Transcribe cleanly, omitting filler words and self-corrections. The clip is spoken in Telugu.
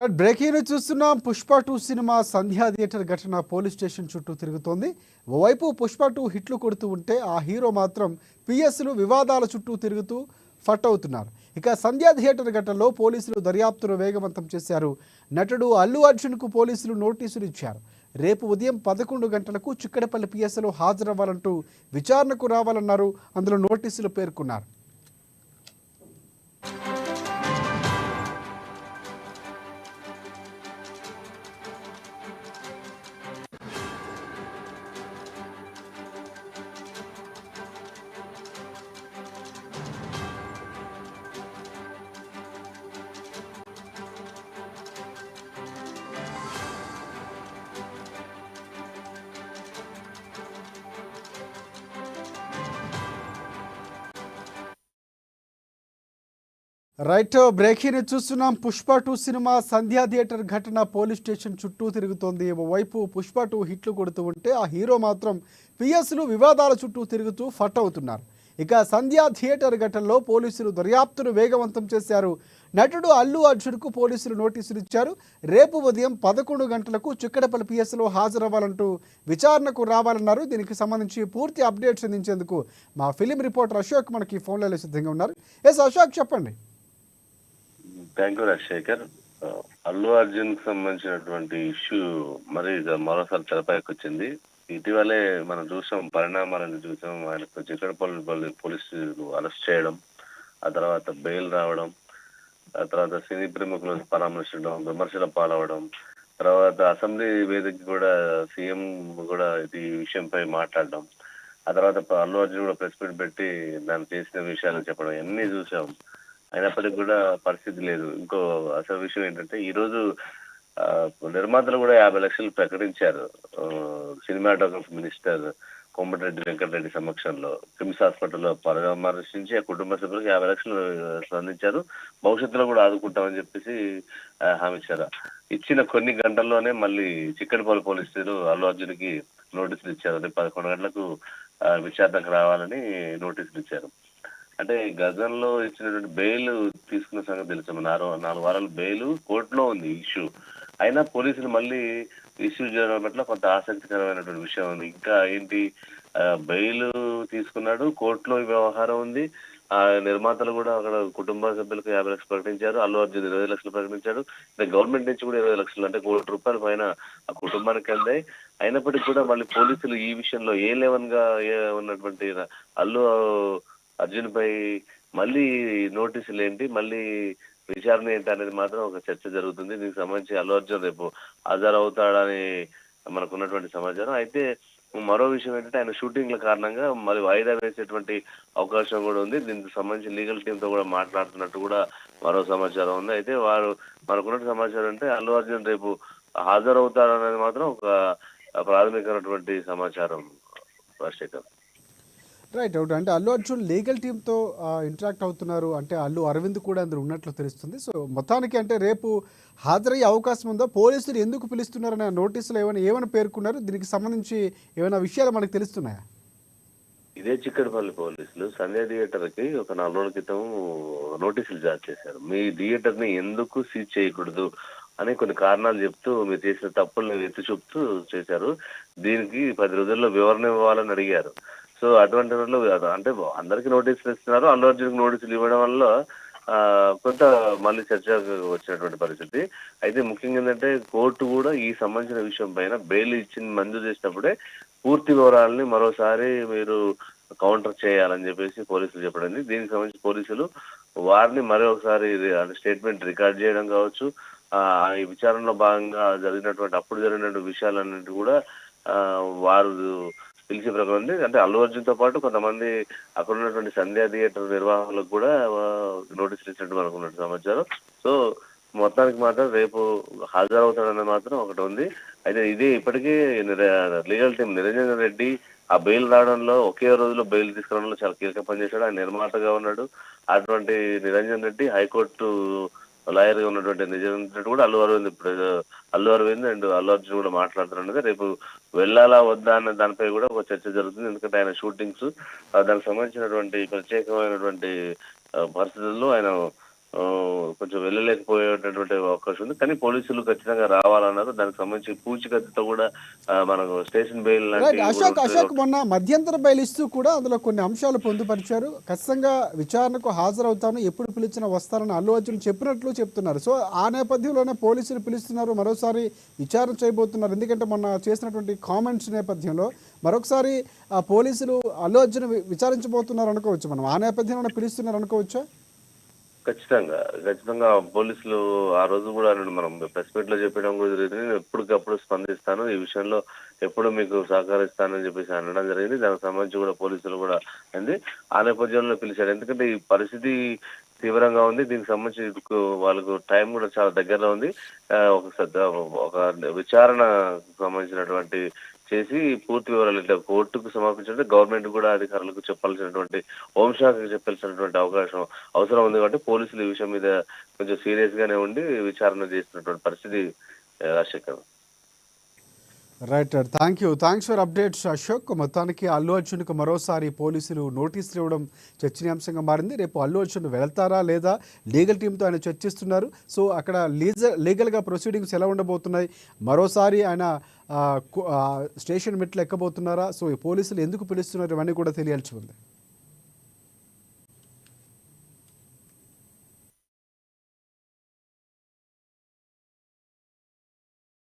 బ్రేకింగ్ న్యూస్ చూస్తున్నాం. పుష్ప 2 సినిమా సంధ్యా థియేటర్ ఘటన పోలీస్ స్టేషన్ చుట్టూ తిరుగుతోంది. ఓవైపు పుష్ప 2 హిట్లు కొడుతూ ఉంటే ఆ హీరో మాత్రం పిఎస్లు వివాదాల చుట్టూ తిరుగుతూ ఫట్ అవుతున్నారు. ఇక సంధ్యా థియేటర్ ఘటనలో పోలీసులు దర్యాప్తును వేగవంతం చేశారు. నటుడు అల్లు అర్జున్కు పోలీసులు నోటీసులు ఇచ్చారు. రేపు ఉదయం 11 గంటలకు చిక్కడపల్లి పిఎస్లో హాజరవ్వాలంటూ విచారణకు రావాలన్నారు. అందులో నోటీసులు పేర్కొన్నారు. రైట్, బ్రేకింగ్ చూస్తున్నాం. పుష్ప 2 సినిమా సంధ్యా థియేటర్ ఘటన పోలీస్ స్టేషన్ చుట్టూ తిరుగుతోంది. ఓవైపు పుష్ప 2 హిట్లు కొడుతూ ఉంటే ఆ హీరో మాత్రం పిఎస్లు వివాదాల చుట్టూ తిరుగుతూ ఫట్ అవుతున్నారు. ఇక సంధ్యా థియేటర్ ఘటనలో పోలీసులు దర్యాప్తును వేగవంతం చేశారు. నటుడు అల్లు అర్జున్కు పోలీసులు నోటీసులు ఇచ్చారు. రేపు ఉదయం 11 గంటలకు చిక్కడపల్లి పిఎస్లో హాజరవ్వాలంటూ విచారణకు రావాలన్నారు. దీనికి సంబంధించి పూర్తి అప్డేట్స్ అందించేందుకు మా ఫిలిం రిపోర్టర్ అశోక్ మనకి ఫోన్లలో సిద్ధంగా ఉన్నారు. ఎస్ అశోక్, చెప్పండి. Thank you Rajasekhar. అల్లు అర్జున్ కి సంబంధించినటువంటి ఇష్యూ మరి మరోసారి తెరపైకి వచ్చింది. ఇటీవలే మనం చూసాం, పరిణామాలను చూసాం. ఆయనకు చిక్కడపల్లి పోలీసులు అరెస్ట్ చేయడం, ఆ తర్వాత బెయిల్ రావడం, ఆ తర్వాత సినీ ప్రముఖులను పరామర్శించడం, విమర్శల పాలవడం, తర్వాత అసెంబ్లీ వేదిక కూడా సీఎం కూడా ఈ విషయంపై మాట్లాడడం, ఆ తర్వాత అల్లు అర్జున్ కూడా ప్రెస్ మీట్ పెట్టి దాన్ని చేసిన విషయాలు చెప్పడం, అన్ని చూసాం. అయినప్పటికీ కూడా పరిస్థితి లేదు. ఇంకో అసలు విషయం ఏంటంటే, ఈరోజు నిర్మాతలు కూడా 50 లక్షలు ప్రకటించారు. సినిమాటోగ్రఫీ మినిస్టర్ కోమటిరెడ్డి వెంకటరెడ్డి సమక్షంలో కిమ్స్ హాస్పిటల్లో పరామర్శించి ఆ కుటుంబ సభ్యులకు 50 లక్షలు స్పందించారు. భవిష్యత్తులో కూడా ఆదుకుంటామని చెప్పేసి హామీ ఇచ్చారు. ఇచ్చిన కొన్ని గంటల్లోనే మళ్ళీ చిక్కడపల్లి పోలీసులు అల్లు అర్జున్కి నోటీసులు ఇచ్చారు. 11 గంటలకు విచారణకు రావాలని నోటీసులు ఇచ్చారు. అంటే గతంలో ఇచ్చినటువంటి బెయిల్ తీసుకున్న సంగతి తెలుసు. 4 వారాల బెయిల్ కోర్టులో ఉంది ఇష్యూ. అయినా పోలీసులు మళ్ళీ ఇష్యూ చేయడం పట్ల కొంత ఆసక్తికరమైనటువంటి విషయం ఉంది. ఇంకా ఏంటి, బెయిల్ తీసుకున్నాడు, కోర్టులో వ్యవహారం ఉంది. ఆ నిర్మాతలు కూడా అక్కడ కుటుంబ సభ్యులకు 50 లక్షలు ప్రకటించారు. అల్లు అర్జున్ 20 లక్షలు ప్రకటించాడు. గవర్నమెంట్ నుంచి కూడా 20 లక్షలు, అంటే ₹1 కోటి పైన ఆ కుటుంబానికి అందాయి. అయినప్పటికీ కూడా మళ్ళీ పోలీసులు ఈ విషయంలో A11 గా ఉన్నటువంటి అల్లు అర్జున్ పై మళ్ళీ నోటీసులు ఏంటి, మళ్ళీ విచారణ ఏంటి అనేది మాత్రం ఒక చర్చ జరుగుతుంది. దీనికి సంబంధించి అల్లు అర్జున్ రేపు హాజరవుతాడని మనకు ఉన్నటువంటి సమాచారం. అయితే మరో విషయం ఏంటంటే, ఆయన షూటింగ్ల కారణంగా మరి వాయిదా వేసేటువంటి అవకాశం కూడా ఉంది. దీనికి సంబంధించి లీగల్ టీమ్ తో కూడా మాట్లాడుతున్నట్టు కూడా మరో సమాచారం ఉంది. అయితే వారు మనకున్న సమాచారం అంటే అల్లు అర్జున్ రేపు హాజరవుతాడనేది మాత్రం ఒక ప్రాథమికమైనటువంటి సమాచారం రాజశేఖర్. Right out. అంటే అల్లు అర్జున్ లీగల్ టీంతో ఇంటరాక్ట్ అవుతున్నారు. అంటే అల్లు అరవింద్ కూడా అందులో ఉన్నట్లు తెలుస్తుంది. సో మొత్తానికి అంటే రేపు హాజరయ్యే అవకాశం ఉందో, పోలీసులు ఎందుకు పిలుస్తున్నారనే నోటీసులు ఏమైనా పేర్కొన్నారు? దీనికి సంబంధించి ఏమైనా విషయాలు మనకు తెలుస్తున్నాయా? ఇదే చిక్కడపల్లి పోలీసులు సంధ్యా థియేటర్కి ఒక 4 రోజుల క్రితం నోటీసులు జారీ చేశారు. మీ థియేటర్ ని ఎందుకు సీజ్ చేయకూడదు అని కొన్ని కారణాలు చెప్తూ మీరు చేసిన తప్పులను ఎత్తి చూపుతూ చేశారు. దీనికి 10 రోజుల్లో వివరణ ఇవ్వాలని అడిగారు. సో అటువంటి అంటే అందరికి నోటీసులు ఇస్తున్నారు. అల్లు అర్జున్కి నోటీసులు ఇవ్వడం వల్ల కొంత మళ్ళీ చర్చకు వచ్చినటువంటి పరిస్థితి. అయితే ముఖ్యంగా ఏంటంటే, కోర్టు కూడా ఈ సంబంధించిన విషయం పైన బెయిల్ మంజూరు చేసినప్పుడే పూర్తి వివరాలని మరోసారి మీరు కౌంటర్ చేయాలని చెప్పేసి పోలీసులు చెప్పడం. దీనికి సంబంధించి పోలీసులు వారిని మరొకసారి స్టేట్మెంట్ రికార్డ్ చేయడం కావచ్చు, ఈ విచారణలో భాగంగా అప్పుడు జరిగినటువంటి విషయాలన్నింటి కూడా వారు పిలిచే ప్రకారం ఉంది. అంటే అల్లు అర్జున్ తో పాటు కొంతమంది అక్కడ ఉన్నటువంటి సంధ్యా థియేటర్ నిర్వాహకులకు కూడా నోటీసులు ఇచ్చినట్టు మనకు ఉన్నట్టు సమాచారం. సో మొత్తానికి మాత్రం రేపు హాజరవుతాడఅనేది మాత్రం ఒకటి ఉంది. అయితే ఇది ఇప్పటికీ లీగల్ టీం నిరంజన్ రెడ్డి ఆ బెయిల్ రావడంలో, ఒకే రోజులో బెయిల్ తీసుకురావడంలో చాలా కీలక పనిచేశాడు. ఆయన నిర్మాతగా ఉన్నాడు. అటువంటి నిరంజన్ రెడ్డి హైకోర్టు లాయర్ గా ఉన్నటువంటి నిరంజన్ రెడ్డి కూడా అల్లు అరవింద్ అండ్ అల్లు అర్జున్ కూడా మాట్లాడుతున్నది. రేపు వెళ్ళాలా వద్దా అన్న దానిపై కూడా ఒక చర్చ జరుగుతుంది. ఎందుకంటే ఆయన షూటింగ్స్, దానికి సంబంధించినటువంటి ప్రత్యేకమైనటువంటి పరిస్థితుల్లో ఆయన కొంచెం వెళ్ళలేకపోయేటటువంటి అవకాశం ఉంది. కానీ పోలీసులు ఖచ్చితంగా రావాలన్నారు. దానికి సంబంధించి పూచీకత్తుతో కూడా మనకు స్టేషన్ బెయిల్ రైట్. లాంటివి కూడా ఉంటాయి అశోక్ మొన్న మధ్యంతర బెయిల్ ఇస్తూ కూడా అందులో కొన్ని అంశాలు పొందుపరిచారు. ఖచ్చితంగా విచారణకు హాజరవుతాను, ఎప్పుడు పిలిచినా వస్తానని అల్లు అర్జున్ చెప్పినట్లు చెప్తున్నారు. సో ఆ నేపథ్యంలోనే పోలీసులు పిలుస్తున్నారు, మరోసారి విచారణ చేయబోతున్నారు. ఎందుకంటే మొన్న చేసినటువంటి కామెంట్స్ నేపథ్యంలో మరొకసారి ఆ పోలీసులు అల్లు అర్జున్ విచారించబోతున్నారు అనుకోవచ్చు. మనం ఆ నేపథ్యంలోనే పిలుస్తున్నారు అనుకోవచ్చా? ఖచ్చితంగా పోలీసులు ఆ రోజు కూడా మనం ప్రెస్ మీట్ లో చెప్పడం కూడా జరిగింది. నేను ఎప్పటికప్పుడు స్పందిస్తాను, ఈ విషయంలో ఎప్పుడు మీకు సహకరిస్తానని చెప్పేసి అనడం జరిగింది. దానికి సంబంధించి కూడా పోలీసులు కూడా అంది ఆ నేపథ్యంలో పిలిచారు. ఎందుకంటే ఈ పరిస్థితి తీవ్రంగా ఉంది. దీనికి సంబంధించి వాళ్ళకు టైం కూడా చాలా దగ్గరలో ఉంది. ఒక విచారణ సంబంధించినటువంటి చేసి పూర్తి వివరాలు ఇట్లా కోర్టుకు సమర్పించే గవర్నమెంట్ కూడా అధికారులకు చెప్పాల్సినటువంటి హోంశాఖకు చెప్పాల్సినటువంటి అవసరం ఉంది. కాబట్టి పోలీసులు ఈ విషయం మీద కొంచెం సీరియస్ గానే ఉండి విచారణ చేస్తున్నటువంటి పరిస్థితి Rajasekhar. Right. Thanks for updates Ashok. మొత్తానికి అల్లు అర్జున్కు మరోసారి పోలీసులు నోటీసులు ఇవ్వడం చర్చనీయాంశంగా మారింది. రేపు అల్లు అర్జున్ వెళ్తారా లేదా లీగల్ టీంతో ఆయన చర్చిస్తున్నారు. సో అక్కడ లీగల్గా ప్రొసీడింగ్స్ ఎలా ఉండబోతున్నాయి, మరోసారి ఆయన స్టేషన్ మెట్లు ఎక్కబోతున్నారా, సో ఈ పోలీసులు ఎందుకు పిలుస్తున్నారు, ఇవన్నీ కూడా తెలియాల్సి ఉంది.